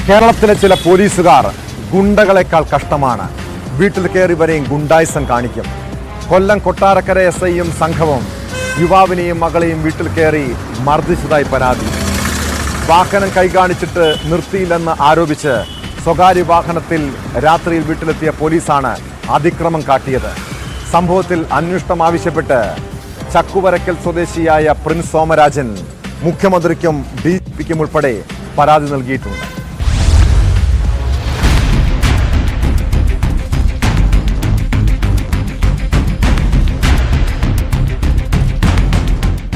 കേരളത്തിലെ ചില പോലീസുകാർ ഗുണ്ടകളെക്കാൾ കഷ്ടമാണ്. വീട്ടിൽ കയറി വരെയും ഗുണ്ടായിസം കാണിക്കും. കൊല്ലം കൊട്ടാരക്കര SIയും സംഘവും യുവാവിനെയും മകളെയും വീട്ടിൽ കയറി മർദ്ദിച്ചതായി പരാതി. വാഹനം കൈകാണിച്ചിട്ട് നിർത്തിയില്ലെന്ന് ആരോപിച്ച് സ്വകാര്യ വാഹനത്തിൽ രാത്രിയിൽ വീട്ടിലെത്തിയ പോലീസാണ് അതിക്രമം കാട്ടിയത്. സംഭവത്തിൽ അന്വേഷണം ആവശ്യപ്പെട്ട് ചക്കുവരക്കൽ സ്വദേശിയായ പ്രിൻസ് സോമരാജൻ മുഖ്യമന്ത്രിക്കും DGPക്കും ഉൾപ്പെടെ പരാതി നൽകിയിട്ടുണ്ട്.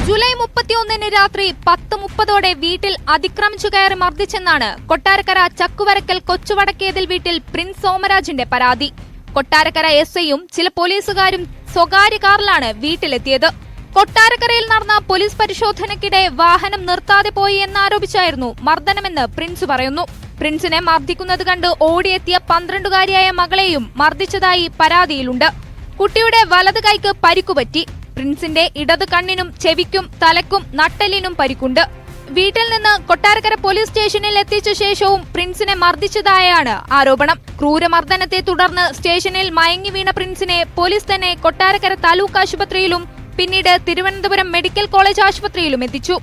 ജൂലൈ 31 രാത്രി 10:30 വീട്ടിൽ അതിക്രമിച്ചു കയറി മർദ്ദിച്ചെന്നാണ് കൊട്ടാരക്കര ചക്കുവരക്കൽ കൊച്ചുവടക്കേതിൽ വീട്ടിൽ പ്രിൻസ് സോമരാജിന്റെ പരാതി. കൊട്ടാരക്കര SIയും ചില പോലീസുകാരും സ്വകാര്യ കാറിലാണ് വീട്ടിലെത്തിയത്. കൊട്ടാരക്കരയിൽ നടന്ന പോലീസ് പരിശോധനയ്ക്കിടെ വാഹനം നിർത്താതെ പോയി എന്നാരോപിച്ചായിരുന്നു മർദ്ദനമെന്ന് പ്രിൻസ് പറയുന്നു. പ്രിൻസിനെ മർദ്ദിക്കുന്നത് കണ്ട് ഓടിയെത്തിയ 12-കാരിയായ മകളെയും മർദ്ദിച്ചതായി പരാതിയിലുണ്ട്. കുട്ടിയുടെ വലത് കൈക്ക് പരിക്കുപറ്റി. പ്രിൻസിന്റെ ഇടത് കണ്ണിനും ചെവിക്കും തലക്കും നട്ടെല്ലിനും പരിക്കുണ്ട്. വീട്ടിൽ നിന്ന് കൊട്ടാരക്കര പോലീസ് സ്റ്റേഷനിൽ എത്തിച്ച ശേഷവും പ്രിൻസിനെ മർദ്ദിച്ചതായാണ് ആരോപണം. ക്രൂരമർദ്ദനത്തെ തുടർന്ന് സ്റ്റേഷനിൽ മയങ്ങി വീണ പ്രിൻസിനെ പോലീസ് തന്നെ കൊട്ടാരക്കര താലൂക്ക് ആശുപത്രിയിലും പിന്നീട് തിരുവനന്തപുരം മെഡിക്കൽ കോളേജ് ആശുപത്രിയിലും എത്തിച്ചു.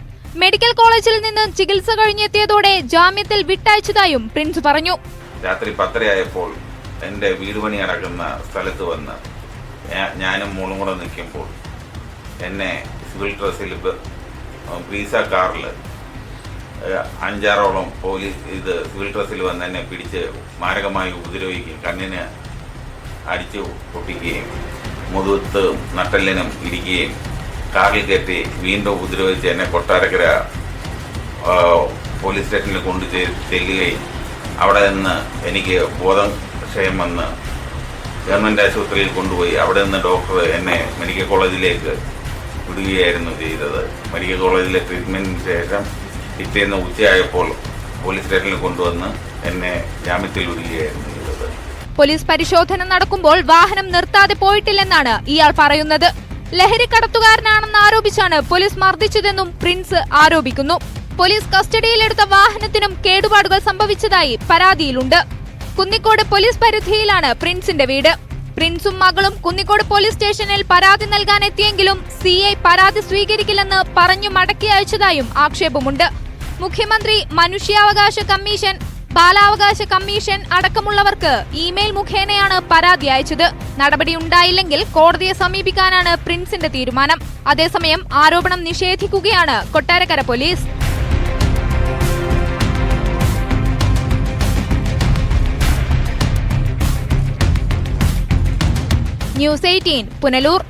മെഡിക്കൽ കോളേജിൽ നിന്ന് ചികിത്സ കഴിഞ്ഞെത്തിയതോടെ ജാമ്യത്തിൽ വിട്ടയച്ചതായും പ്രിൻസ് പറഞ്ഞു. രാത്രി 10:30 ആയപ്പോൾ എൻ്റെ വീട് പണി നടക്കുന്ന സ്ഥലത്ത് വന്ന് ഞാനും മോളും കൂടെ നിൽക്കുമ്പോൾ എന്നെ സിവിൽ ഡ്രസ്സിൽ ബ്രീസ കാറിൽ 5-6ഓളം പോലീസ് സിവിൽ ഡ്രസ്സിൽ വന്ന് എന്നെ പിടിച്ച് മാരകമായി ഉപദ്രവിക്കുകയും കണ്ണിന് അടിച്ചു പൊട്ടിക്കുകയും മുതുത്ത് നട്ടെല്ലിനും ഇടിക്കുകയും കാറിൽ കയറ്റി വീണ്ടും ഉപദ്രവിച്ച് എന്നെ കൊട്ടാരക്കര പോലീസ് സ്റ്റേഷനിൽ കൊണ്ടു ചെല്ലുകയും അവിടെ നിന്ന് എനിക്ക് ബോധക്ഷയം വന്ന് ഗവൺമെൻറ് ആശുപത്രിയിൽ കൊണ്ടുപോയി അവിടെ നിന്ന് ഡോക്ടർ എന്നെ മെഡിക്കൽ കോളേജിലേക്ക് വിടുകയായിരുന്നു ചെയ്തത്. മെഡിക്കൽ കോളേജിലെ ട്രീറ്റ്മെൻറ്റിന് ശേഷം പിറ്റേന്ന് ഉച്ചയായപ്പോൾ പോലീസ് സ്റ്റേഷനിൽ കൊണ്ടുവന്ന് എന്നെ ജാമ്യത്തിൽ വിടുകയായിരുന്നു ചെയ്തത്. പോലീസ് പരിശോധന നടക്കുമ്പോൾ വാഹനം നിർത്താതെ പോയിട്ടില്ലെന്നാണ് ഇയാൾ പറയുന്നത്. ലഹരി കടത്തുകാരനാണെന്ന് ആരോപിച്ചാണ് പോലീസ് മർദ്ദിച്ചതെന്നും പ്രിൻസ് ആരോപിക്കുന്നു. പോലീസ് കസ്റ്റഡിയിലെടുത്ത വാഹനത്തിനും കേടുപാടുകൾ സംഭവിച്ചതായി പരാതിയിലുണ്ട്. കുന്നിക്കോട് പോലീസ് പരിധിയിലാണ് പ്രിൻസിന്റെ വീട്. പ്രിൻസും മകളും കുന്നിക്കോട് പോലീസ് സ്റ്റേഷനിൽ പരാതി നൽകാൻ എത്തിയെങ്കിലും CI പരാതി സ്വീകരിക്കില്ലെന്ന് പറഞ്ഞു മടക്കി അയച്ചതായും ആക്ഷേപമുണ്ട്. മുഖ്യമന്ത്രി, മനുഷ്യാവകാശ കമ്മീഷൻ, ബാലാവകാശ കമ്മീഷൻ അടക്കമുള്ളവർക്ക് ഇമെയിൽ മുഖേനയാണ് പരാതി അയച്ചത്. നടപടിയുണ്ടായില്ലെങ്കിൽ കോടതിയെ സമീപിക്കാനാണ് പ്രിൻസിന്റെ തീരുമാനം. അതേസമയം ആരോപണം നിഷേധിക്കുകയാണ് കൊട്ടാരക്കര പോലീസ്. ന്യൂസ് 18 പുനലൂർ.